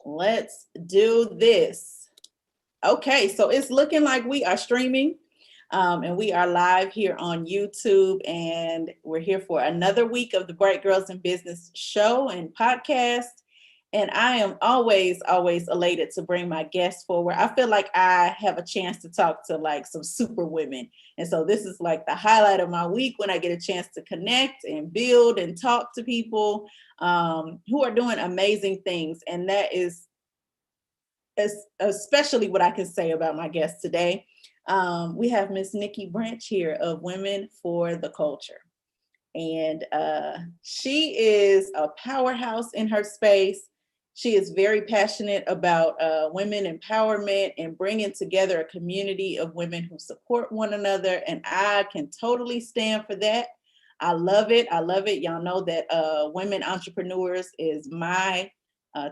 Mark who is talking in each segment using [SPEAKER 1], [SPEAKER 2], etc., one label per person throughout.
[SPEAKER 1] Let's do this. Okay, so it's looking like we are streaming and we are live here on YouTube. And we're here for another week of the Bright Girls in Business show and podcast. And I am always, always elated to bring my guests forward. I feel like I have a chance to talk to like some super women. And so this is like the highlight of my week when I get a chance to connect and build and talk to people who are doing amazing things. And that is especially what I can say about my guest today. We have Miss Nikki Branch here of Women for the Culture. And she is a powerhouse in her space. She is very passionate about women empowerment and bringing together a community of women who support one another. And I can totally stand for that. I love it. I love it. Y'all know that women entrepreneurs is my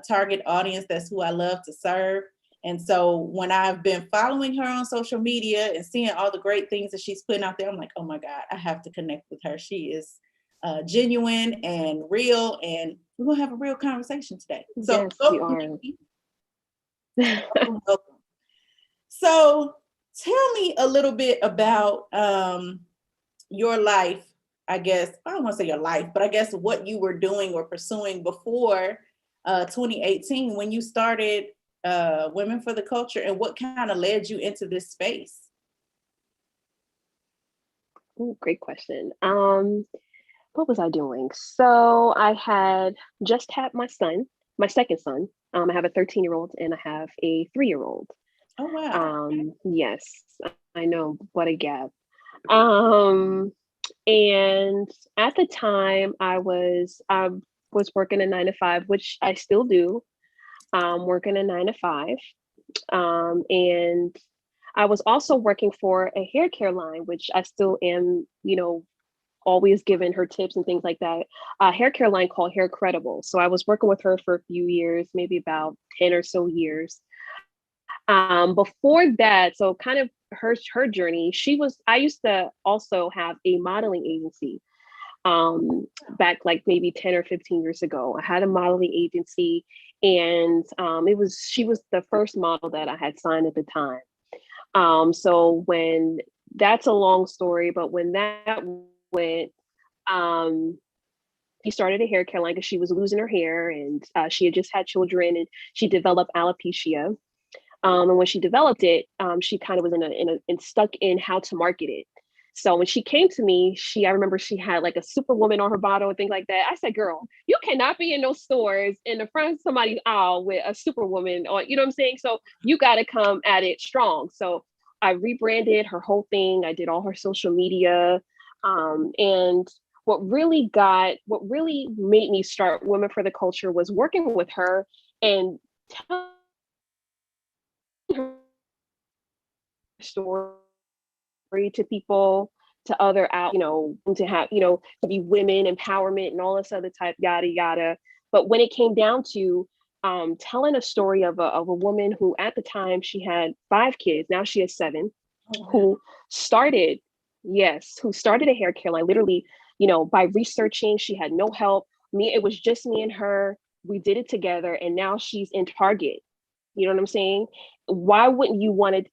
[SPEAKER 1] target audience. That's who I love to serve. And so when I've been following her on social media and seeing all the great things that she's putting out there, I'm like, oh my God, I have to connect with her. She is genuine and real, and we're gonna have a real conversation today. So
[SPEAKER 2] Yes, we are.
[SPEAKER 1] welcome, welcome. So tell me a little bit about your life. I guess I don't want to say your life, but I guess what you were doing or pursuing before 2018 when you started Women for the Culture, and what kind of led you into this space?
[SPEAKER 2] Ooh, great question. What was I doing? So I had just had my son, my second son. I have a 13-year-old and I have a 3-year-old.
[SPEAKER 1] Oh wow.
[SPEAKER 2] Yes, I know, what a gap. And at the time I was working a 9 to 5, which I still do. Working a 9 to 5. And I was also working for a hair care line, which I still am, always giving her tips and things like that. A hair care line called Hair Credible. So I was working with her for a few years, maybe about 10 or so years. Before that, so kind of her journey, I used to also have a modeling agency back like maybe 10 or 15 years ago. I had a modeling agency, and she was the first model that I had signed at the time. So when that's a long story, but when that went, she started a hair care line because she was losing her hair, and she had just had children, and she developed alopecia. And when she developed it, she kind of was stuck in how to market it. So when she came to me, I remember she had like a superwoman on her bottle and things like that. I said, girl, you cannot be in those stores in the front of somebody's aisle with a superwoman, or, you know what I'm saying? So you got to come at it strong. So I rebranded her whole thing. I did all her social media. And what really made me start Women for the Culture was working with her and telling her story to people, to other out, to have, to be women empowerment and all this other type, yada yada. But when it came down to telling a story of a woman who at the time she had 5 kids, now she has 7, who started, yes, who started a hair care line, literally, by researching. She had no help. It was just me and her. We did it together, and now she's in Target. You know what I'm saying? Why wouldn't you want to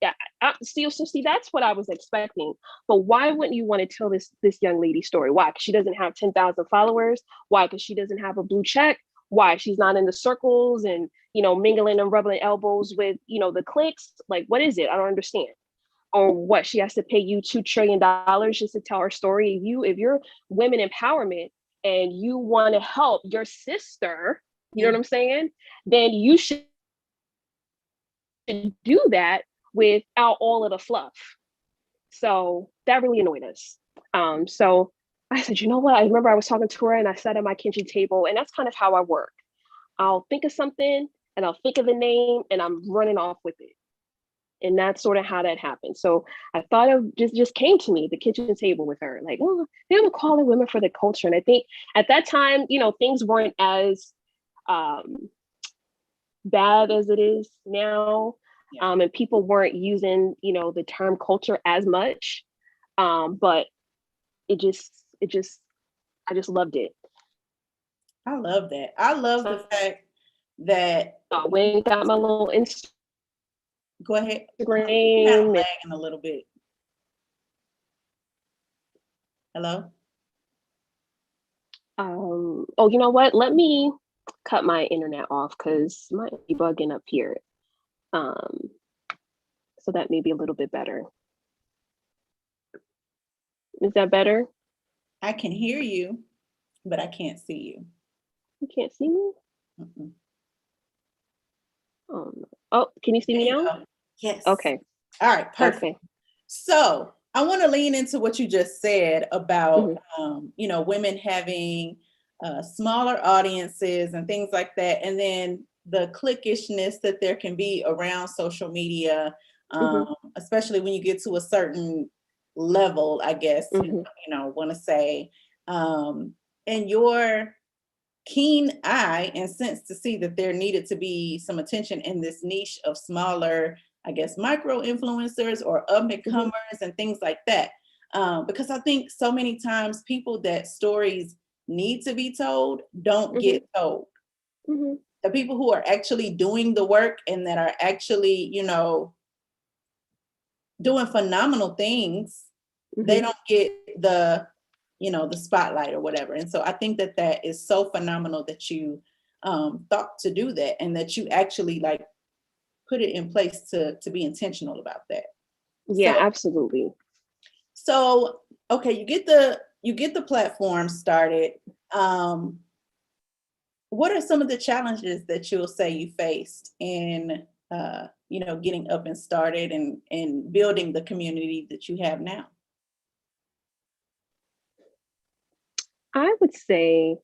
[SPEAKER 2] see, that's what I was expecting. But why wouldn't you want to tell this young lady's story? Why? Because she doesn't have 10,000 followers. Why? Because she doesn't have a blue check. Why? She's not in the circles and, mingling and rubbing elbows with, the cliques. Like, what is it? I don't understand. Or what? She has to pay you $2 trillion just to tell her story. If you're women empowerment and you want to help your sister, you know what I'm saying? Then you should do that without all of the fluff. So that really annoyed us. So I said, you know what? I remember I was talking to her and I sat at my kitchen table, and that's kind of how I work. I'll think of something and I'll think of the name and I'm running off with it. And that's sort of how that happened. So I thought of just came to me, the kitchen table with her, like, oh, they're gonna call it Women for the Culture. And I think at that time, things weren't as bad as it is now. And people weren't using, the term culture as much. But I just loved it.
[SPEAKER 1] I love that. I love the fact that,
[SPEAKER 2] I went and got my little
[SPEAKER 1] go ahead. You kind of
[SPEAKER 2] Instagram.
[SPEAKER 1] lagging a little bit. Hello?
[SPEAKER 2] Oh, you know what? Let me cut my internet off because it might be bugging up here. Um, so that may be a little bit better. Is that better?
[SPEAKER 1] I can hear you, but I can't see you.
[SPEAKER 2] You can't see me?
[SPEAKER 1] Mm-mm.
[SPEAKER 2] Oh, no. Oh, can you see
[SPEAKER 1] There
[SPEAKER 2] me
[SPEAKER 1] you
[SPEAKER 2] now?
[SPEAKER 1] go. Yes.
[SPEAKER 2] Okay.
[SPEAKER 1] All right, perfect.
[SPEAKER 2] Okay.
[SPEAKER 1] So I want to lean into what you just said about,
[SPEAKER 2] Mm-hmm.
[SPEAKER 1] women having smaller audiences and things like that, and then the cliquishness that there can be around social media,
[SPEAKER 2] Mm-hmm.
[SPEAKER 1] especially when you get to a certain level, I guess,
[SPEAKER 2] Mm-hmm.
[SPEAKER 1] want to say, and your keen eye and sense to see that there needed to be some attention in this niche of smaller, I guess, micro influencers or up and
[SPEAKER 2] Mm-hmm.
[SPEAKER 1] comers and things like that. Because I think so many times people that stories need to be told don't
[SPEAKER 2] Mm-hmm.
[SPEAKER 1] get told.
[SPEAKER 2] Mm-hmm.
[SPEAKER 1] The people who are actually doing the work and that are actually, doing phenomenal things, they
[SPEAKER 2] Mm-hmm.
[SPEAKER 1] don't get the spotlight or whatever. And so I think that that is so phenomenal that you thought to do that and that you actually like put it in place to be intentional about that.
[SPEAKER 2] Yeah,
[SPEAKER 1] So
[SPEAKER 2] absolutely.
[SPEAKER 1] okay, you get the platform started. Um, what are some of the challenges that you'll say you faced in getting up and started and building the community that you have now?
[SPEAKER 2] I would say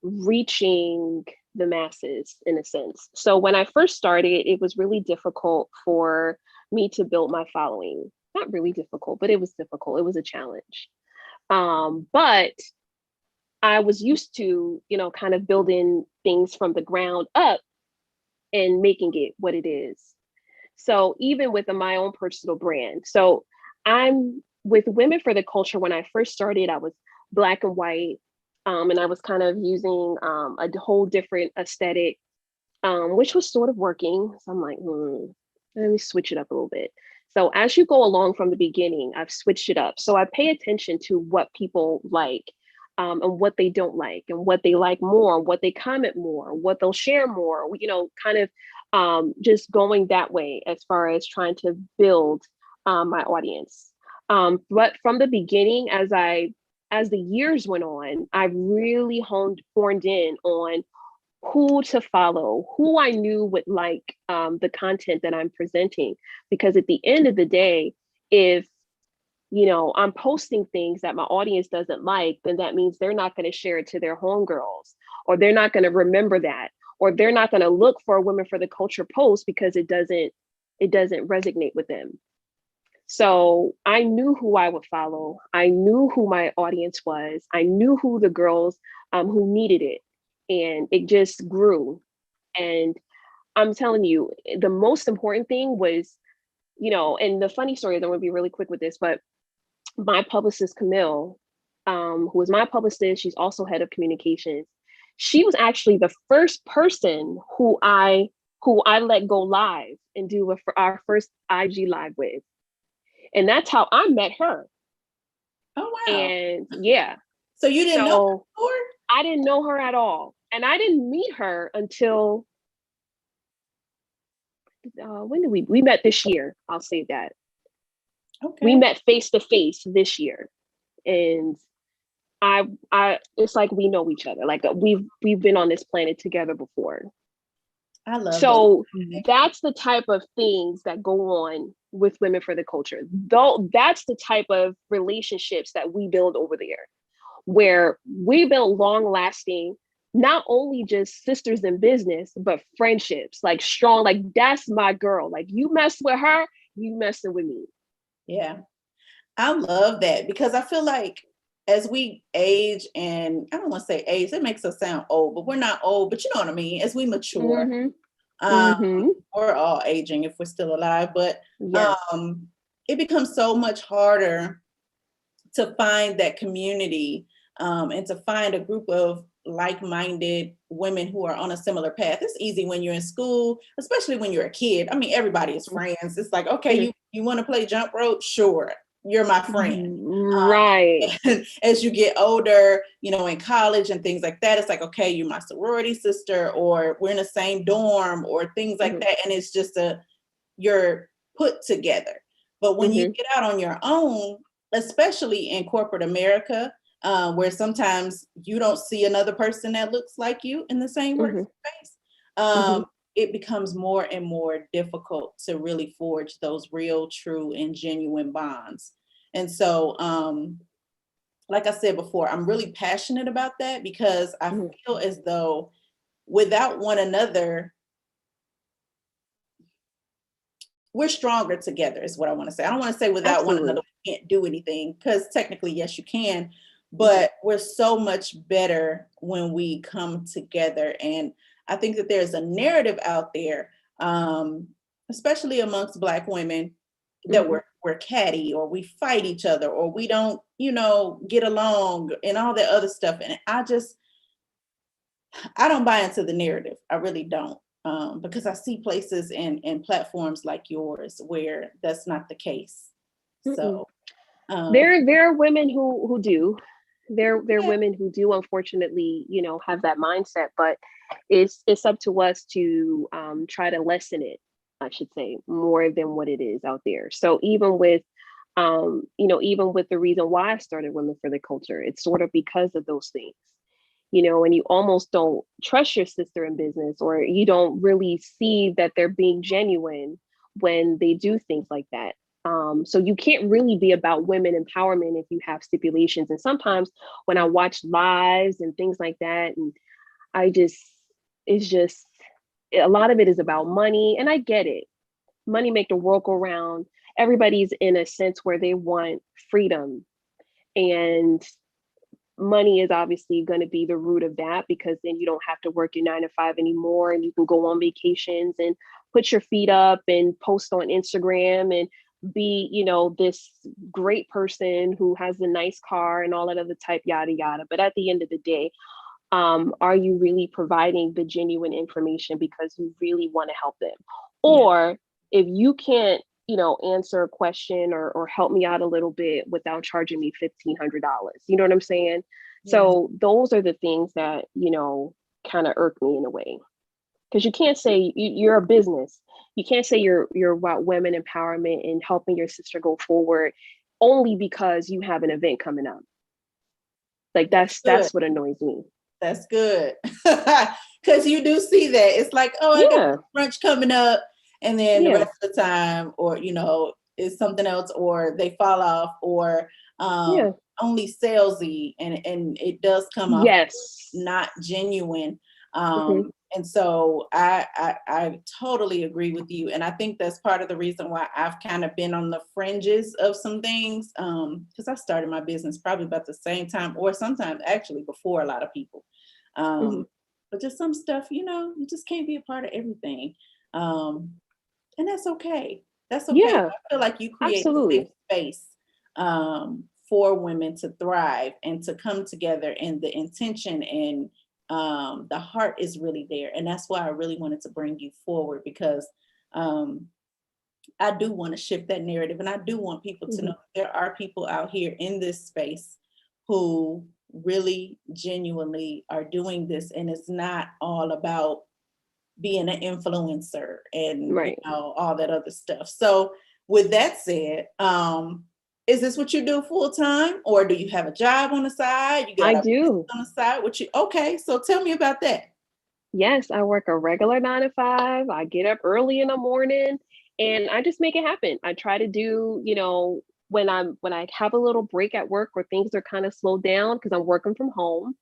[SPEAKER 2] reaching the masses in a sense. So when I first started, it was really difficult for me to build my following. Not really difficult, but it was difficult. It was a challenge. But I was used to, kind of building things from the ground up and making it what it is. So even with my own personal brand. So I'm with Women for the Culture. When I first started, I was black and white. And I was kind of using a whole different aesthetic, which was sort of working. So I'm like, let me switch it up a little bit. So as you go along from the beginning, I've switched it up. So I pay attention to what people like, and what they don't like, and what they like more, what they comment more, what they'll share more, kind of just going that way as far as trying to build my audience. But from the beginning, as the years went on, I really horned in on who to follow, who I knew would like the content that I'm presenting. Because at the end of the day, if I'm posting things that my audience doesn't like, then that means they're not going to share it to their homegirls, or they're not going to remember that, or they're not going to look for a Women for the Culture post because it doesn't resonate with them. So I knew who I would follow. I knew who my audience was. I knew who the girls who needed it. And it just grew. And I'm telling you, the most important thing was, and the funny story is, I'm going to be really quick with this, but my publicist, Camille, who is my publicist, she's also head of communications. She was actually the first person who I let go live and do our first IG live with. And that's how I met her.
[SPEAKER 1] Oh, wow.
[SPEAKER 2] And yeah.
[SPEAKER 1] So you didn't know her before?
[SPEAKER 2] I didn't know her at all. And I didn't meet her until, when did we met this year. I'll say that.
[SPEAKER 1] Okay.
[SPEAKER 2] We met face to face this year. And I it's like we know each other. Like we've been on this planet together before.
[SPEAKER 1] I love
[SPEAKER 2] so
[SPEAKER 1] that.
[SPEAKER 2] That's the type of things that go on with Women for the Culture. Though that's the type of relationships that we build over there, where we build long lasting, not only just sisters in business, but friendships, like strong, like that's my girl. Like you mess with her, you messing with me.
[SPEAKER 1] Yeah. I love that because I feel like as we age, and I don't want to say age, it makes us sound old, but we're not old, but you know what I mean? As we mature, we're all aging if we're still alive, but
[SPEAKER 2] Yes.
[SPEAKER 1] It becomes so much harder to find that community and to find a group of like-minded women who are on a similar path. It's easy when you're in school, especially when you're a kid. I mean, everybody is friends. It's like, okay, you want to play jump rope? Sure, you're my friend.
[SPEAKER 2] Right.
[SPEAKER 1] As you get older, you know, in college and things like that, it's like, okay, you're my sorority sister, or we're in the same dorm, or things like that. And it's just you're put together. But when you get out on your own, especially in corporate America, where sometimes you don't see another person that looks like you in the same workspace, it becomes more and more difficult to really forge those real, true, and genuine bonds. And so, like I said before, I'm really passionate about that because I feel as though without one another, we're stronger together is what I want to say. I don't want to say without one another, we can't do anything, because technically, yes, you can, but we're so much better when we come together. And I think that there's a narrative out there, especially amongst Black women, that we're catty, or we fight each other, or we don't, you know, get along and all that other stuff. And I don't buy into the narrative. I really don't. Because I see places and platforms like yours where that's not the case. So
[SPEAKER 2] there are women who do. There are women who do, unfortunately, you know, have that mindset, but it's up to us to try to lessen it, I should say, more than what it is out there. So even with you know, even with the reason why I started Women for the Culture, it's sort of because of those things. You know, and you almost don't trust your sister in business, or you don't really see that they're being genuine when they do things like that. So you can't really be about women empowerment if you have stipulations. And sometimes when I watch lives and things like that, and it's just, a lot of it is about money. And I get it. Money make the world go round. Everybody's in a sense where they want freedom, and money is obviously going to be the root of that, because then you don't have to work your 9 to 5 anymore, and you can go on vacations and put your feet up and post on Instagram and be, you know, this great person who has a nice car and all that other type, yada yada. But at the end of the day, are you really providing the genuine information because you really want to help them? Or if you can't, you know, answer a question or help me out a little bit without charging me $1,500, you know what I'm saying? So those are the things that, you know, kind of irk me in a way, because you can't say you're a business. You can't say you're about women empowerment and helping your sister go forward only because you have an event coming up. Like that's what annoys me.
[SPEAKER 1] That's good. Because you do see that. It's like, oh, I got brunch coming up, and then the rest of the time, or, you know, is something else, or they fall off, or only salesy, and it does come off not genuine. And so I totally agree with you. And I think that's part of the reason why I've kind of been on the fringes of some things, because I started my business probably about the same time, or sometimes actually before a lot of people. But just some stuff, you know, you just can't be a part of everything. And that's okay. That's okay. I feel like you create a safe space for women to thrive and to come together, and the intention and the heart is really there. And that's why I really wanted to bring you forward, because I do want to shift that narrative, and I do want people to know there are people out here in this space who really genuinely are doing this, and it's not all about being an influencer and you know, all that other stuff. So with that said, is this what you do full time, or do you have a job on the side? You got
[SPEAKER 2] I do
[SPEAKER 1] on the side. Okay, so tell me about that.
[SPEAKER 2] Yes, I work a regular 9 to 5. I get up early in the morning and I just make it happen. I try to do, you know, when I have a little break at work or things are kind of slowed down because I'm working from home,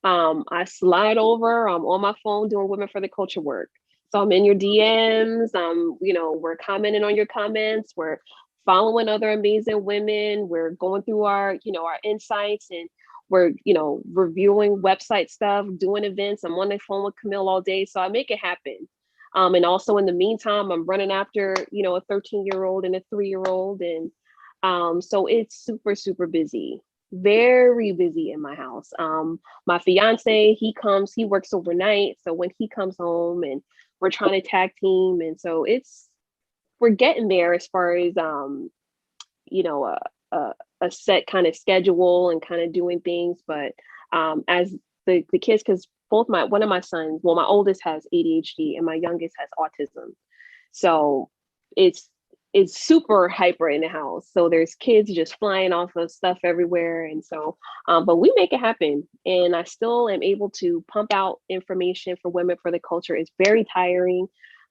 [SPEAKER 2] I slide over, I'm on my phone doing Women for the Culture work. So I'm in your DMs, you know, we're commenting on your comments, we're following other amazing women, we're going through our, you know, our insights, and we're, you know, reviewing website stuff, doing events. I'm on the phone with Camille all day. So I make it happen. And also in the meantime, I'm running after, you know, a 13-year-old and a 3-year-old. And so it's super, super busy. very busy in my house. My fiance, he works overnight. So when he comes home and we're trying to tag team. And so we're getting there as far as, you know, a set kind of schedule and kind of doing things. But as the kids, because one of my sons, well, my oldest has ADHD and my youngest has autism. So it's it's super hyper in the house. So there's kids just flying off of stuff everywhere. And so, but we make it happen. And I still am able to pump out information for Women for the Culture. It's very tiring,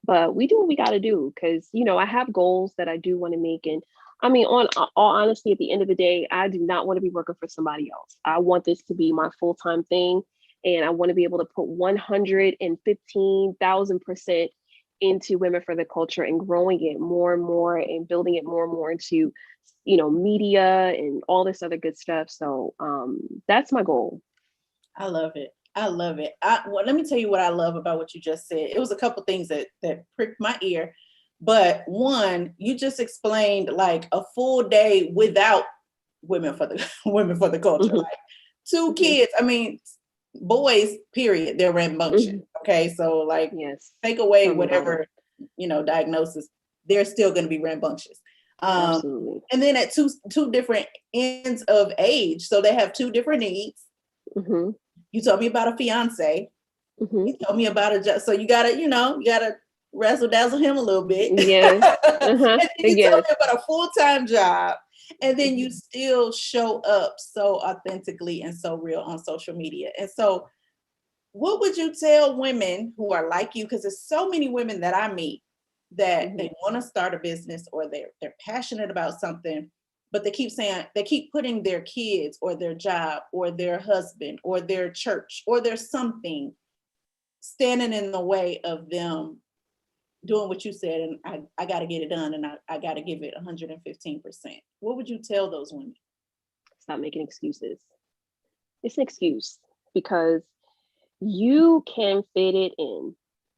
[SPEAKER 2] but we do what we got to do because, you know, I have goals that I do want to make. And I mean, on all honesty, at the end of the day, I do not want to be working for somebody else. I want this to be my full-time thing. And I want to be able to put 115,000% into Women for the Culture and growing it more and more and building it more and more into, you know, media and all this other good stuff. So that's my goal.
[SPEAKER 1] I love it. I love it. Well, let me tell you what I love about what you just said. It was a couple things that pricked my ear. But one, you just explained like a full day without Women for the Women for the Culture.
[SPEAKER 2] Mm-hmm.
[SPEAKER 1] Like two kids. I mean, boys, period. They're rambunctious.
[SPEAKER 2] Mm-hmm.
[SPEAKER 1] Okay. So like
[SPEAKER 2] Yes.
[SPEAKER 1] take away
[SPEAKER 2] Tell me about
[SPEAKER 1] whatever, you know, diagnosis, they're still going to be rambunctious.
[SPEAKER 2] Absolutely.
[SPEAKER 1] And then at two different ends of age. So they have two different needs.
[SPEAKER 2] Mm-hmm.
[SPEAKER 1] You told me about a fiance.
[SPEAKER 2] Mm-hmm.
[SPEAKER 1] You told me about a job. So you gotta razzle dazzle him a little bit.
[SPEAKER 2] Yes.
[SPEAKER 1] And then you told
[SPEAKER 2] Yes.
[SPEAKER 1] me about a full-time job. And then you
[SPEAKER 2] Mm-hmm.
[SPEAKER 1] still show up so authentically and so real on social media. And so what would you tell women who are like you? Because there's so many women that I meet that
[SPEAKER 2] Mm-hmm.
[SPEAKER 1] they want to start a business or they're passionate about something, but they keep putting their kids or their job or their husband or their church or their something standing in the way of them doing what you said. And I got to get it done and I got to give it 115%. What would you tell those women?
[SPEAKER 2] Stop making excuses. It's an excuse because you can fit it in.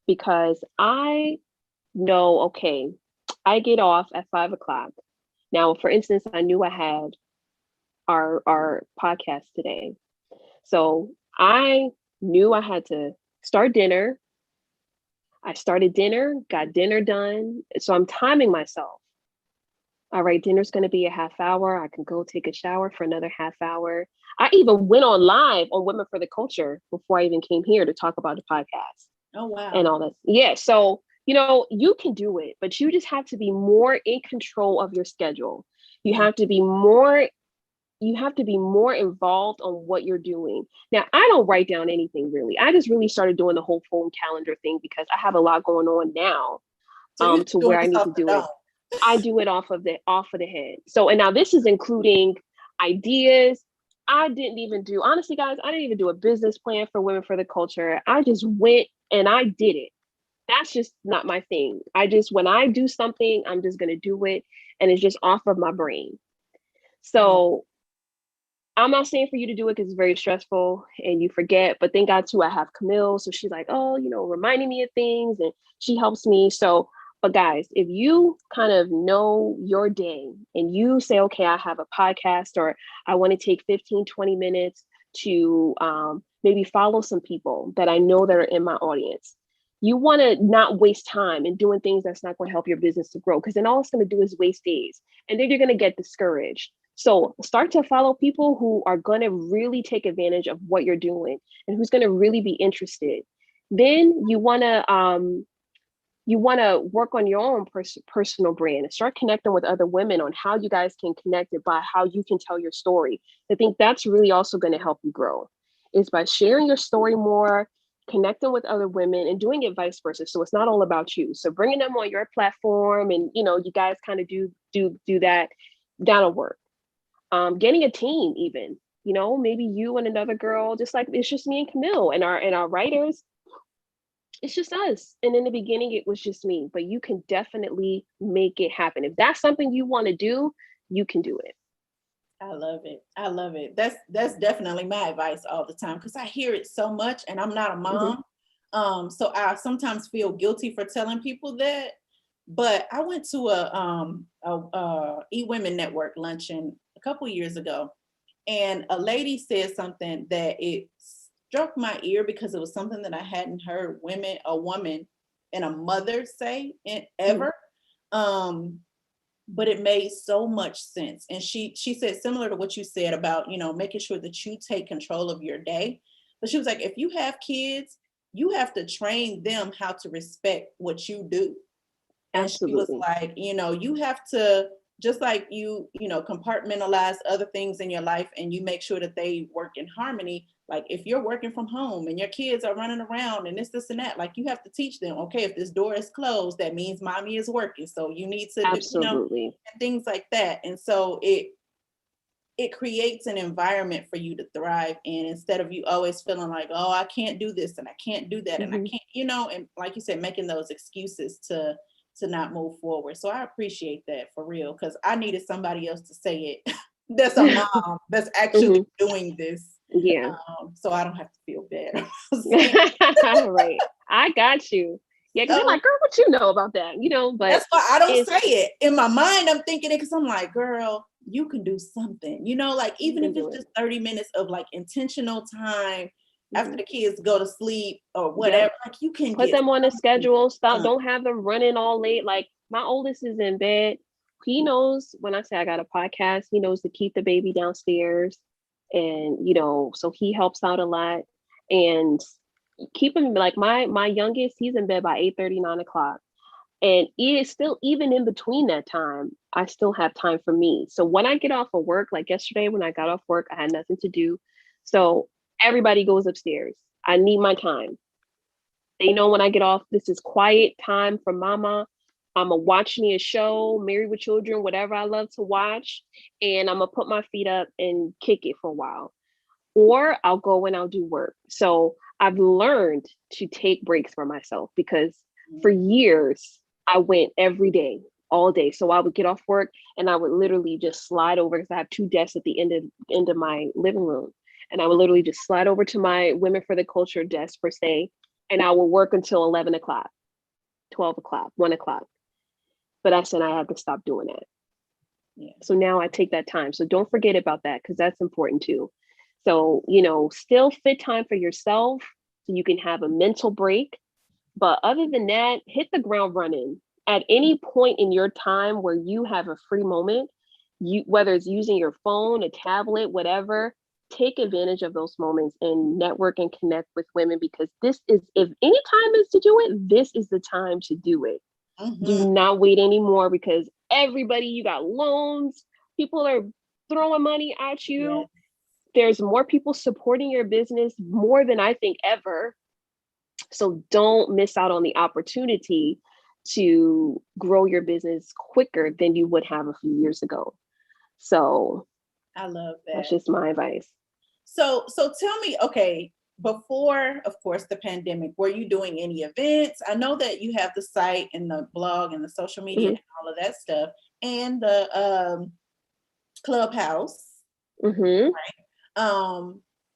[SPEAKER 2] Because I know, okay, I get off at 5 o'clock. Now, for instance, I knew I had our podcast today. So I knew I had to start dinner. I started dinner, got dinner done. So I'm timing myself. All right, dinner's going to be a half hour. I can go take a shower for another half hour. I even went on live on Women for the Culture before I even came here to talk about the podcast
[SPEAKER 1] Oh,
[SPEAKER 2] and
[SPEAKER 1] wow.
[SPEAKER 2] all this. Yeah. So, you know, you can do it, but you just have to be more in control of your schedule. You
[SPEAKER 1] Mm.
[SPEAKER 2] have to be more you have to be more involved on what you're doing. Now, I don't write down anything really. I just really started doing the whole phone calendar thing because I have a lot going on now,
[SPEAKER 1] So you're just
[SPEAKER 2] to
[SPEAKER 1] doing
[SPEAKER 2] where I
[SPEAKER 1] this
[SPEAKER 2] need
[SPEAKER 1] off
[SPEAKER 2] to
[SPEAKER 1] the
[SPEAKER 2] do it.
[SPEAKER 1] dome.
[SPEAKER 2] I do it off of the head. So, and now this is including ideas. I didn't even do, honestly, guys, I didn't even do a business plan for Women for the Culture. I just went and I did it. That's just not my thing. When I do something, I'm just going to do it. And it's just off of my brain.
[SPEAKER 1] I love
[SPEAKER 2] So I'm not saying for you to do it because it's very stressful and you forget. But thank God too, I have Camille. So she's like, oh, you know, reminding me of things and she helps me. So, but guys, if you kind of know your day and you say, okay, I have a podcast or I want to take 15, 20 minutes to maybe follow some people that I know that are in my audience. You want to not waste time in doing things that's not going to help your business to grow because then all it's going to do is waste days and then you're going to get discouraged. So start to follow people who are going to really take advantage of what you're doing and who's going to really be interested. Then you want to work on your own personal brand and start connecting with other women on how you guys can connect it by how you can tell your story. I think that's really also going to help you grow is by sharing your story more, connecting with other women and doing it vice versa. So it's not all about you. So bringing them on your platform and, you know, you guys kind of do that. That'll work. Getting a team even, you know, maybe you and another girl, just like it's just me and Camille and our writers. It's just us. And in the beginning, it was just me, but you can definitely make it happen. If that's something you want to do, you can do it.
[SPEAKER 1] I love it. I love it. That's definitely my advice all the time because I hear it so much and I'm not a
[SPEAKER 2] Mm-hmm.
[SPEAKER 1] mom. So I sometimes feel guilty for telling people that. But I went to a E Women Network luncheon a couple years ago, And a lady said something that it struck my ear because it was something that I hadn't heard a woman and a mother say ever. But it made so much sense. And she said similar to what you said about, making sure that you take control of your day. But she was like, if you have kids, you have to train them how to respect what you do. And she was
[SPEAKER 2] Absolutely.
[SPEAKER 1] like, you have to, just like compartmentalize other things in your life and you make sure that they work in harmony. Like if you're working from home and your kids are running around and this and that, like you have to teach them, okay, if this door is closed, that means mommy is working. So you need to do,
[SPEAKER 2] Absolutely.
[SPEAKER 1] and things like that. And so it creates an environment for you to thrive in, instead of you always feeling like, oh, I can't do this and I can't do that and I can't, and like you said, making those excuses to not move forward. So I appreciate that for real, because I needed somebody else to say it that's a mom that's actually doing this.
[SPEAKER 2] Yeah.
[SPEAKER 1] So I don't have to feel bad.
[SPEAKER 2] Right. I got you. Yeah, because they're
[SPEAKER 1] So
[SPEAKER 2] like, girl, what you know about that? But
[SPEAKER 1] that's why I don't say it. In my mind, I'm thinking it because I'm like, girl, you can do something, like even if it's just 30 minutes of like intentional time after the kids go to sleep or whatever, like you can
[SPEAKER 2] put
[SPEAKER 1] get
[SPEAKER 2] them on a schedule. Stop.
[SPEAKER 1] done.
[SPEAKER 2] Don't have them running all late. Like my oldest is in bed. He knows when I say I got a podcast, he knows to keep the baby downstairs. And, so he helps out a lot. And keep him, like my youngest, he's in bed by 8:30, 9 o'clock. And it is still, even in between that time, I still have time for me. So when I get off of work, like yesterday when I got off work, I had nothing to do. So everybody goes upstairs. I need my time. They know when I get off, this is quiet time for mama. I'm going to watch me a show, Married with Children, whatever I love to watch. And I'm going to put my feet up and kick it for a while. Or I'll go and I'll do work. So I've learned to take breaks for myself, because for years, I went every day, all day. So I would get off work and I would literally just slide over, because I have 2 desks at the end of my living room. And I would literally just slide over to my Women for the Culture desk per se, and I will work until 11 o'clock, 12 o'clock, 1 o'clock. But I said I have to stop doing that.
[SPEAKER 1] Yeah.
[SPEAKER 2] So now I take that time. So don't forget about that, because that's important too. So, still fit time for yourself so you can have a mental break. But other than that, hit the ground running. At any point in your time where you have a free moment, whether it's using your phone, a tablet, whatever, take advantage of those moments and network and connect with women, because this is, if any time is to do it, this is the time to do it. Do not wait anymore, because everybody, you got loans, people are throwing money at you.
[SPEAKER 1] Yes.
[SPEAKER 2] There's more people supporting your business more than I think ever. So don't miss out on the opportunity to grow your business quicker than you would have a few years ago. So
[SPEAKER 1] I love that.
[SPEAKER 2] That's just my advice.
[SPEAKER 1] So tell me, okay, before, of course, the pandemic, were you doing any events? I know that you have the site and the blog and the social media and all of that stuff, and the Clubhouse. Right?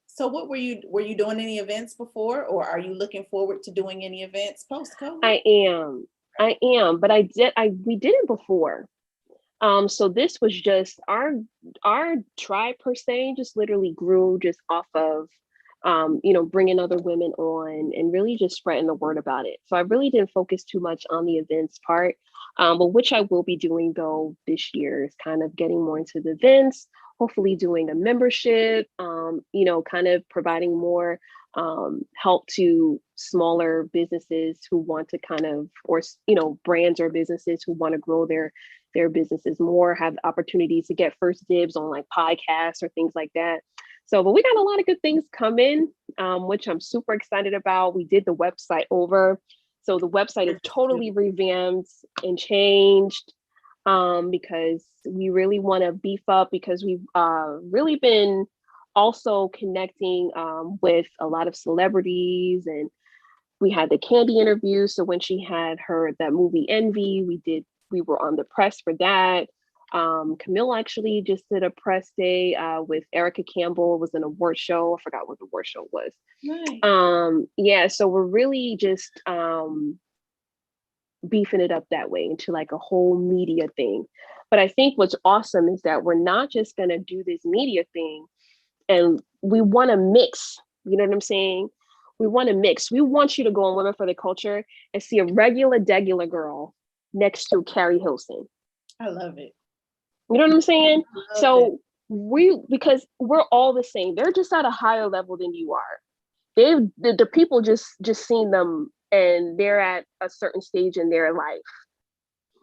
[SPEAKER 1] So what were you doing any events before, or are you looking forward to doing any events post-COVID?
[SPEAKER 2] I am, but we did it before. So this was just our tribe per se, just literally grew just off of, bringing other women on and really just spreading the word about it. So I really didn't focus too much on the events part, but which I will be doing though this year is kind of getting more into the events, hopefully doing a membership, kind of providing more help to smaller businesses who want to kind of, or, brands or businesses who want to grow their businesses more, have opportunities to get first dibs on like podcasts or things like that. So, but we got a lot of good things coming, which I'm super excited about. We did the website over. So the website is totally revamped and changed, because we really want to beef up, because we've really been also connecting with a lot of celebrities, and we had the Candy interview. So when she had that movie Envy, we were on the press for that. Camille actually just did a press day with Erica Campbell. It was an award show. I forgot what the award show was.
[SPEAKER 1] Nice.
[SPEAKER 2] So we're really just beefing it up that way into like a whole media thing. But I think what's awesome is that we're not just going to do this media thing, And we want to mix, you know what I'm saying? We want to mix. We want you to go on Women for the Culture and see a degular girl next to Carrie Hilson.
[SPEAKER 1] I love it.
[SPEAKER 2] You know what I'm saying?
[SPEAKER 1] So
[SPEAKER 2] Because we're all the same. They're just at a higher level than you are. The people just seen them and they're at a certain stage in their life.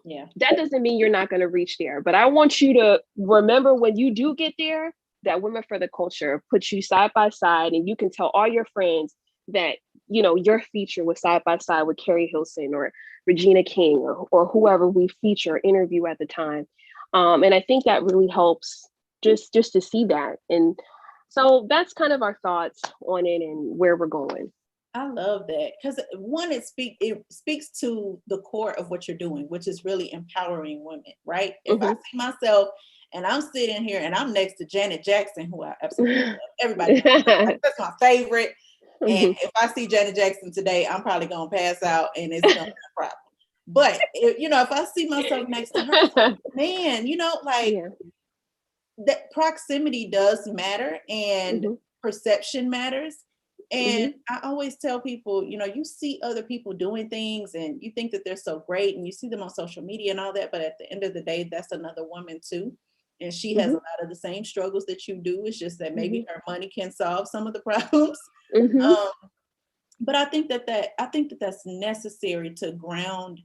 [SPEAKER 1] Yeah.
[SPEAKER 2] That doesn't mean you're not going to reach there. But I want you to remember when you do get there, that Women for the Culture puts you side by side, and you can tell all your friends that, you know, your feature was side by side with Carrie Hilson or Regina King or whoever we feature interview at the time. And I think that really helps just to see that. And so that's kind of our thoughts on it and where we're going.
[SPEAKER 1] I love that, because one, it speaks to the core of what you're doing, which is really empowering women, right? If I see myself and I'm sitting here and I'm next to Janet Jackson, who I absolutely love, everybody knows that's my favorite. And if I see Janet Jackson today, I'm probably gonna pass out and it's gonna be a problem. But if I see myself next to her, man, like that proximity does matter, and perception matters. And I always tell people, you see other people doing things and you think that they're so great and you see them on social media and all that. But at the end of the day, that's another woman too. And she has a lot of the same struggles that you do. It's just that maybe her money can solve some of the problems. But I think that's necessary to ground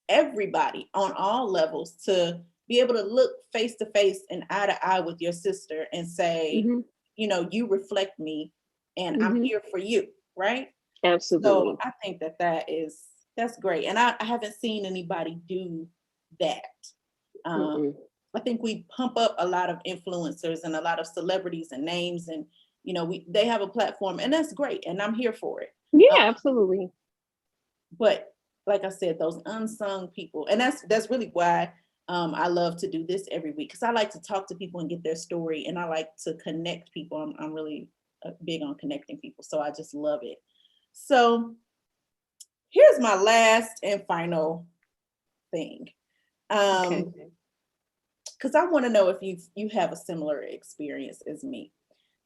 [SPEAKER 1] everybody on all levels, to be able to look face to face and eye to eye with your sister and say, you reflect me and I'm here for you, right?
[SPEAKER 2] Absolutely.
[SPEAKER 1] So I think that's great. And I haven't seen anybody do that. I think we pump up a lot of influencers and a lot of celebrities and names, and they have a platform, and that's great, and I'm here for it.
[SPEAKER 2] Yeah, absolutely.
[SPEAKER 1] But like I said, those unsung people, and that's really why I love to do this every week, because I like to talk to people and get their story, and I like to connect people. I'm really big on connecting people, so I just love it. So here's my last and final thing, because I want to know if you have a similar experience as me.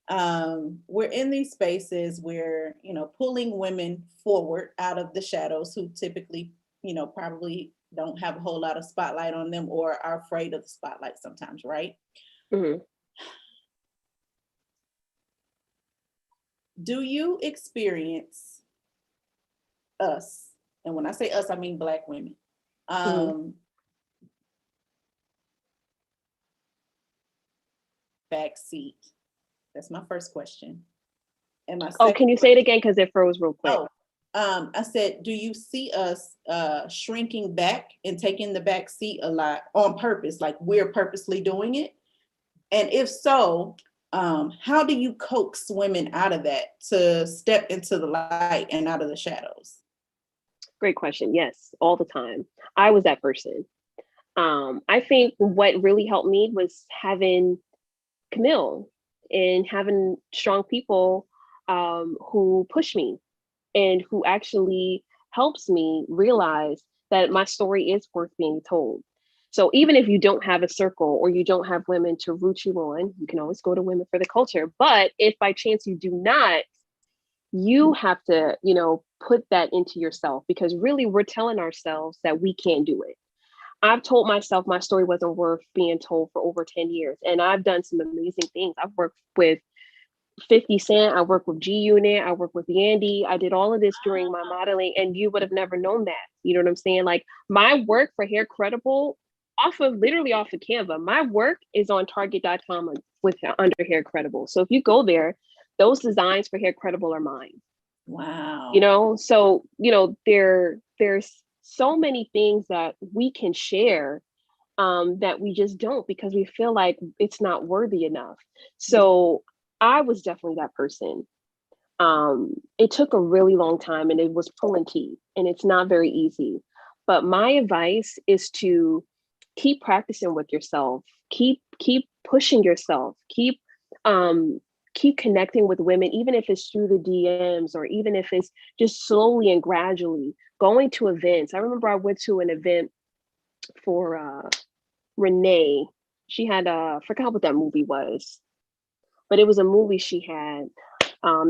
[SPEAKER 1] We're in these spaces where, pulling women forward out of the shadows, who typically, probably don't have a whole lot of spotlight on them or are afraid of the spotlight sometimes, right? Do you experience us, and when I say us, I mean Black women, backseat? That's my first question. And my second
[SPEAKER 2] can you say it again, because it froze real quick?
[SPEAKER 1] I said, do you see us shrinking back and taking the back seat a lot on purpose, like we're purposely doing it? And if so, how do you coax women out of that to step into the light and out of the shadows?
[SPEAKER 2] Great question. Yes, all the time. I was that person. I think what really helped me was having Camille and having strong people who push me and who actually helps me realize that my story is worth being told. So even if you don't have a circle or you don't have women to root you on, you can always go to Women for the Culture. But if by chance you do not, you have to, put that into yourself, because really we're telling ourselves that we can't do it. I've told myself my story wasn't worth being told for over 10 years. And I've done some amazing things. I've worked with 50 Cent, I worked with G Unit, I worked with Yandy. I did all of this during my modeling, and you would have never known that. You know what I'm saying? Like, my work for Hair Credible, literally off of Canva, my work is on Target.com with under Hair Credible. So if you go there, those designs for Hair Credible are mine.
[SPEAKER 1] Wow.
[SPEAKER 2] So there's so many things that we can share that we just don't, because we feel like it's not worthy enough. So I was definitely that person. It took a really long time, and it was pulling teeth, and it's not very easy. But my advice is to keep practicing with yourself, keep pushing yourself, keep connecting with women, even if it's through the DMs, or even if it's just slowly and gradually going to events. I remember I went to an event for Renee. She had forgot what that movie was. but it was a movie she had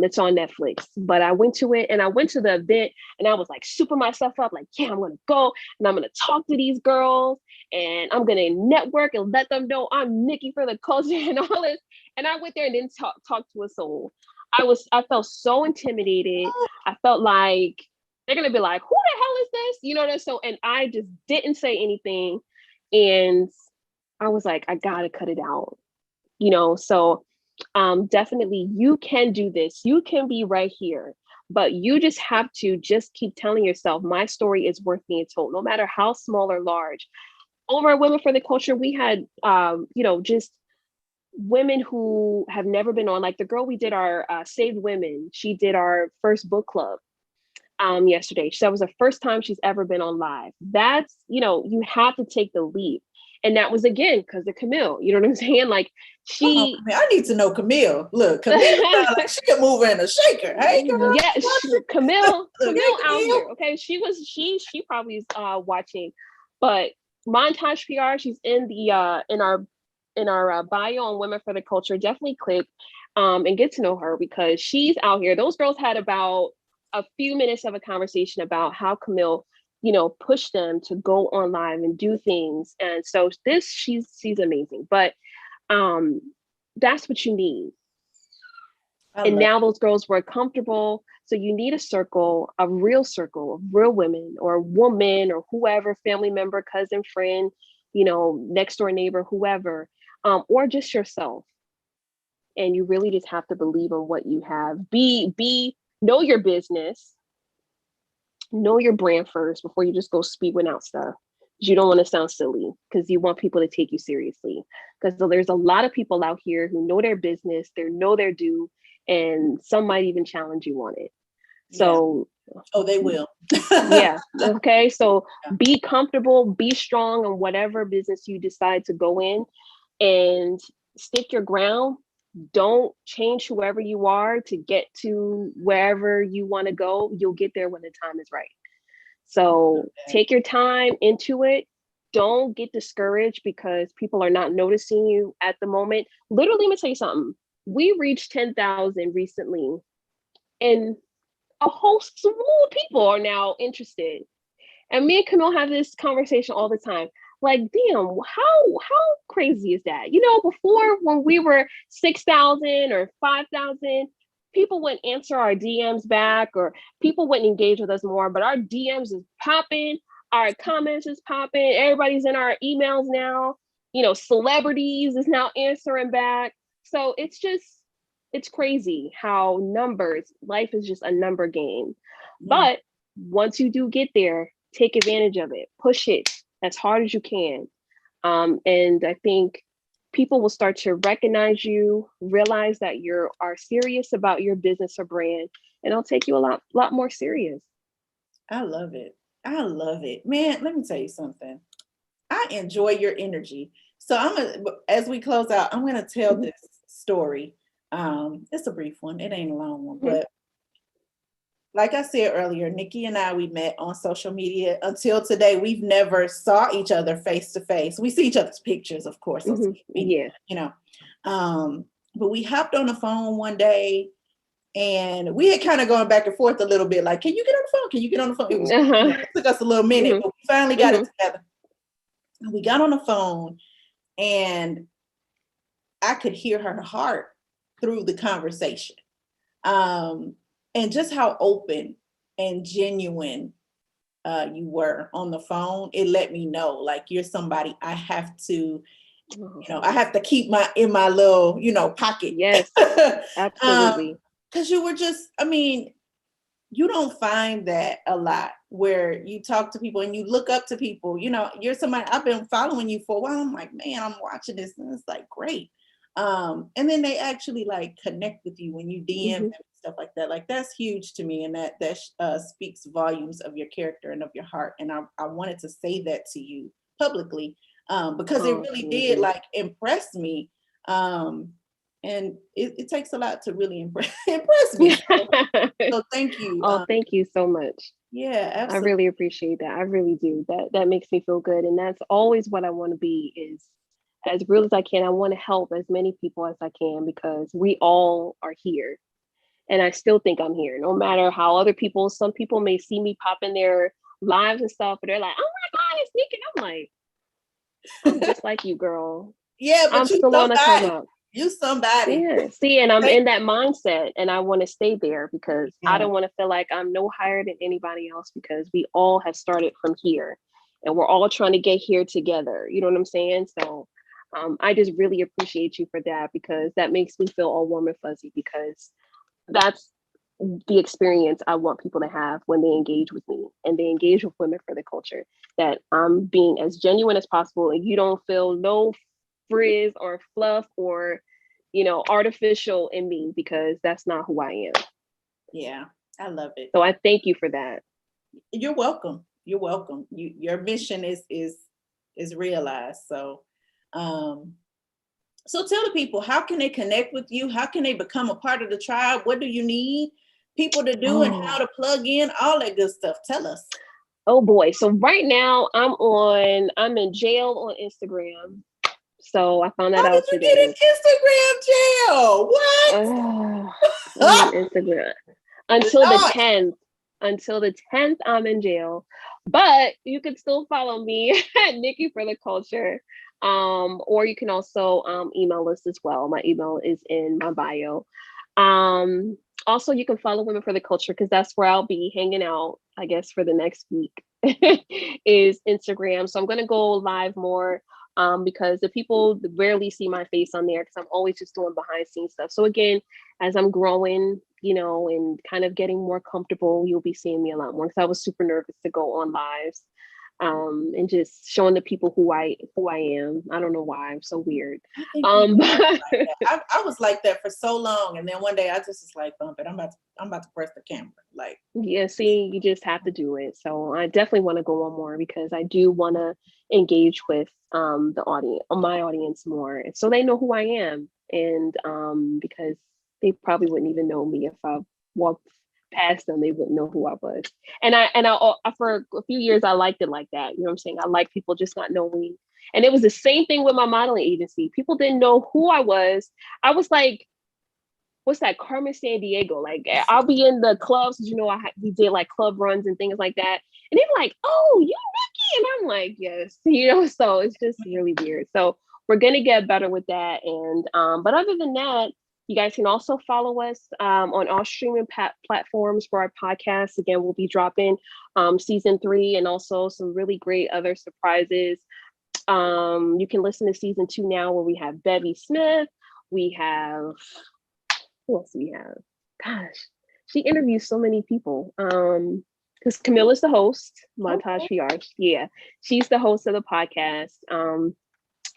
[SPEAKER 2] that's on Netflix. But I went to it and I went to the event and I was like super myself up, like, yeah, I'm gonna go and I'm gonna talk to these girls and I'm gonna network and let them know I'm Nikki for the culture and all this. And I went there and didn't talk to a soul. I felt so intimidated. I felt like they're gonna be like, who the hell is this? You know, so and I just didn't say anything. And I was like, I gotta cut it out. You know, so definitely you can do this. You can be right here, but you just have to just keep telling yourself, my story is worth being told, no matter how small or large. Over at Women for the Culture, we had, just women who have never been on, like the girl we did our Saved Women, she did our first book club yesterday. That was the first time she's ever been on live. That's, you have to take the leap. And that was again because of Camille. You know what I'm saying? Like she.
[SPEAKER 1] I need to know Camille. Look, Camille sounds like she can move in a shaker. Hey, girl.
[SPEAKER 2] Yeah, Camille out
[SPEAKER 1] Camille.
[SPEAKER 2] here. Okay, she probably is watching, but Montage PR. She's in the in our bio on Women for the Culture. Definitely click and get to know her because she's out here. Those girls had about a few minutes of a conversation about how Camille, pushed them to go on live and do things. And so she's amazing. But that's what you need. And now those girls were comfortable. So you need a real circle of real women or woman or whoever, family member, cousin, friend, next door neighbor, whoever, or just yourself. And you really just have to believe in what you have. Know your business, know your brand first before you just go spewing out stuff. You don't want to sound silly because you want people to take you seriously. Because there's a lot of people out here who know their business, they know their due, and some might even challenge you on it. So,
[SPEAKER 1] they will.
[SPEAKER 2] Yeah. Okay. So be comfortable, be strong in whatever business you decide to go in, and stick your ground. Don't change whoever you are to get to wherever you want to go. You'll get there when the time is right. So take your time into it. Don't get discouraged because people are not noticing you at the moment. Literally, let me tell you something. We reached 10,000 recently, and a whole slew of people are now interested. And me and Camille have this conversation all the time. Like, damn, how crazy is that? Before when we were 6,000 or 5,000, people wouldn't answer our DMs back or people wouldn't engage with us more, but our DMs is popping, our comments is popping, everybody's in our emails now, celebrities is now answering back. So it's crazy how life is just a number game. But once you do get there, take advantage of it, push it as hard as you can. And I think people will start to recognize you, realize that you are serious about your business or brand, and it'll take you a lot more serious.
[SPEAKER 1] I love it. Man, let me tell you something. I enjoy your energy. So as we close out, I'm gonna tell this story. It's a brief one, it ain't a long one, but like I said earlier, Nikki and I, we met on social media. Until today, we've never saw each other face to face. We see each other's pictures, of course, on social media, but we hopped on the phone one day and we had kind of gone back and forth a little bit, like, can you get on the phone? Can you get on the phone? It took us a little minute, but we finally got it together. And we got on the phone and I could hear her heart through the conversation. And just how open and genuine you were on the phone, it let me know, like, you're somebody I have to, I have to keep in my little, pocket.
[SPEAKER 2] Yes, absolutely.
[SPEAKER 1] Because you were just, you don't find that a lot where you talk to people and you look up to people. You're somebody, I've been following you for a while. I'm like, man, I'm watching this and it's like, great. And then they actually like connect with you when you DM them and stuff like that. Like, that's huge to me. And that speaks volumes of your character and of your heart. And I wanted to say that to you publicly because it really did like impress me. And it takes a lot to really impress me. So thank you.
[SPEAKER 2] Thank you so much.
[SPEAKER 1] Yeah, absolutely.
[SPEAKER 2] I really appreciate that. I really do. That makes me feel good. And that's always what I want to be, is as real as I can. I want to help as many people as I can because we all are here. And I still think I'm here, no matter how some people may see me pop in their lives and stuff, but they're like, oh my God, it's Nikki. I'm like, I'm just like you, girl.
[SPEAKER 1] Yeah, but
[SPEAKER 2] I'm still on the come up.
[SPEAKER 1] You somebody.
[SPEAKER 2] Yeah. See, and I'm in that mindset and I want to stay there because I
[SPEAKER 1] Yeah.
[SPEAKER 2] don't want to feel like I'm no higher than anybody else because we all have started from here and we're all trying to get here together. You know what I'm saying? So I just really appreciate you for that because that makes me feel all warm and fuzzy because that's the experience I want people to have when they engage with me and they engage with Women for the Culture, that I'm being as genuine as possible and you don't feel no frizz or fluff or, artificial in me because that's not who I am.
[SPEAKER 1] Yeah, I love it.
[SPEAKER 2] So I thank you for that.
[SPEAKER 1] You're welcome. You're welcome. Your mission is realized. So, so tell the people, how can they connect with you? How can they become a part of the tribe? What do you need people to do and how to plug in? All that good stuff. Tell us.
[SPEAKER 2] Oh boy. So right now I'm in jail on Instagram. So I found that
[SPEAKER 1] How
[SPEAKER 2] out
[SPEAKER 1] did you
[SPEAKER 2] today.
[SPEAKER 1] get in Instagram jail? What?
[SPEAKER 2] Instagram. Until the 10th. Until the 10th, I'm in jail. But you can still follow me at Nikki for the Culture. Or you can also email us as well. My email is in my bio. Also, you can follow Women for the Culture because that's where I'll be hanging out, I guess, for the next week is Instagram. So I'm going to go live more because the people rarely see my face on there because I'm always just doing behind scenes stuff. So again, as I'm growing, and kind of getting more comfortable, you'll be seeing me a lot more because I was super nervous to go on lives and just showing the people who I am. I don't know why I'm so weird.
[SPEAKER 1] I was like that for so long, and then one day I just was like, "Bump it! I'm about to press the camera." Like,
[SPEAKER 2] yeah, see, you just have to do it. So I definitely want to go on more because I do want to engage with the audience, my audience more, so they know who I am, and because they probably wouldn't even know me if I walked past them, they wouldn't know who I was. And I for a few years I liked it like that. You know what I'm saying? I like people just not knowing. And it was the same thing with my modeling agency. People didn't know who I was. I was like, what's that, Carmen San Diego? Like I'll be in the clubs, we did like club runs and things like that. And they're like, oh, you Nikki? And I'm like, yes, so it's just really weird. So we're gonna get better with that. And but other than that, you guys can also follow us on all streaming platforms for our podcast. Again, we'll be dropping season 3 and also some really great other surprises. You can listen to season 2 now where we have Bevy Smith. We have, who else do we have? Gosh, she interviews so many people. Because Camilla's the host, Montage PR. Yeah, she's the host of the podcast.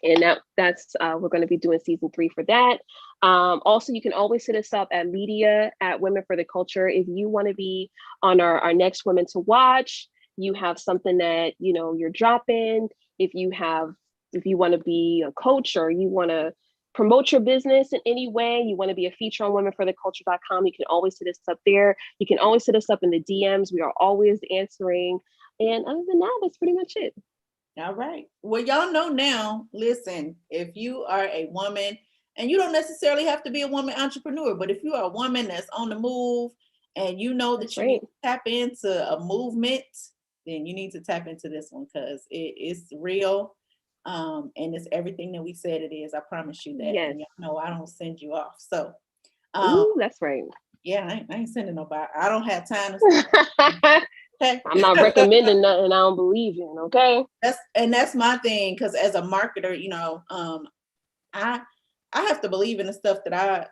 [SPEAKER 2] And that's we're going to be doing season 3 for that. Also, you can always hit us up at media@Women for the Culture if you want to be on our next Women to Watch. You have something that you're dropping. If you want to be a coach or you want to promote your business in any way, you want to be a feature on womenfortheculture.com, you can always hit us up there. You can always hit us up in the DMs. We are always answering. And other than that, that's pretty much it.
[SPEAKER 1] All right. Well, y'all know now, listen, if you are a woman, and you don't necessarily have to be a woman entrepreneur, but if you are a woman that's on the move and you know that you need to tap into a movement, then you need to tap into this one because it is real. And it's everything that we said it is. I promise you that.
[SPEAKER 2] Yes.
[SPEAKER 1] And y'all know I don't send you off. So
[SPEAKER 2] ooh, that's right.
[SPEAKER 1] Yeah, I ain't sending nobody. I don't have time to
[SPEAKER 2] okay. I'm not recommending nothing I don't believe in, okay?
[SPEAKER 1] That's my thing, because as a marketer, I have to believe in the stuff that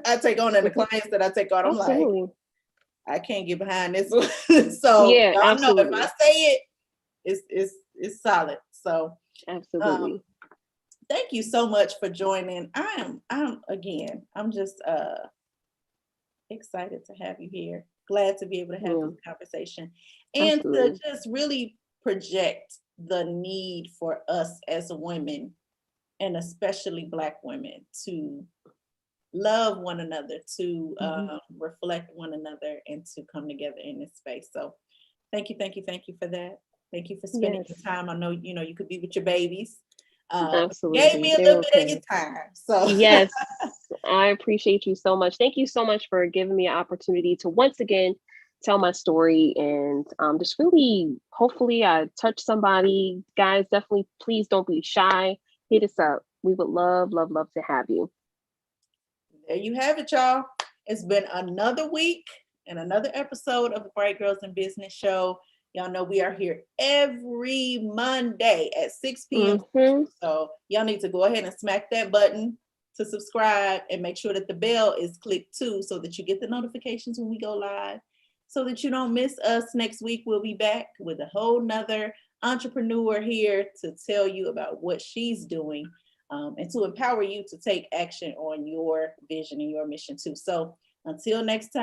[SPEAKER 1] I take on and the clients that I take on. I'm
[SPEAKER 2] absolutely.
[SPEAKER 1] Like, I can't get behind this one. So
[SPEAKER 2] yeah,
[SPEAKER 1] y'all
[SPEAKER 2] absolutely.
[SPEAKER 1] know if I say it, it's solid. So
[SPEAKER 2] absolutely.
[SPEAKER 1] Thank you so much for joining. I'm just excited to have you here. Glad to be able to have this conversation and
[SPEAKER 2] absolutely.
[SPEAKER 1] to just really project the need for us as women, and especially Black women, to love one another, to reflect one another, and to come together in this space. So thank you for that. Thank you for spending your time. I know you could be with your babies. Gave
[SPEAKER 2] Absolutely.
[SPEAKER 1] me a
[SPEAKER 2] They're
[SPEAKER 1] little bit of
[SPEAKER 2] okay.
[SPEAKER 1] your time. So
[SPEAKER 2] Yes, I appreciate you so much. Thank you so much for giving me an opportunity to once again tell my story and just really, hopefully, I touch somebody. Guys, definitely, please don't be shy. Hit us up. We would love, love, love to have you.
[SPEAKER 1] there you have it, y'all. It's been another week and another episode of the Bright Girls in Business show. Y'all know we are here every Monday at 6 p.m.
[SPEAKER 2] Hmm.
[SPEAKER 1] So y'all need to go ahead and smack that button to subscribe and make sure that the bell is clicked too so that you get the notifications when we go live so that you don't miss us. Next week, we'll be back with a whole nother entrepreneur here to tell you about what she's doing and to empower you to take action on your vision and your mission too. So until next time.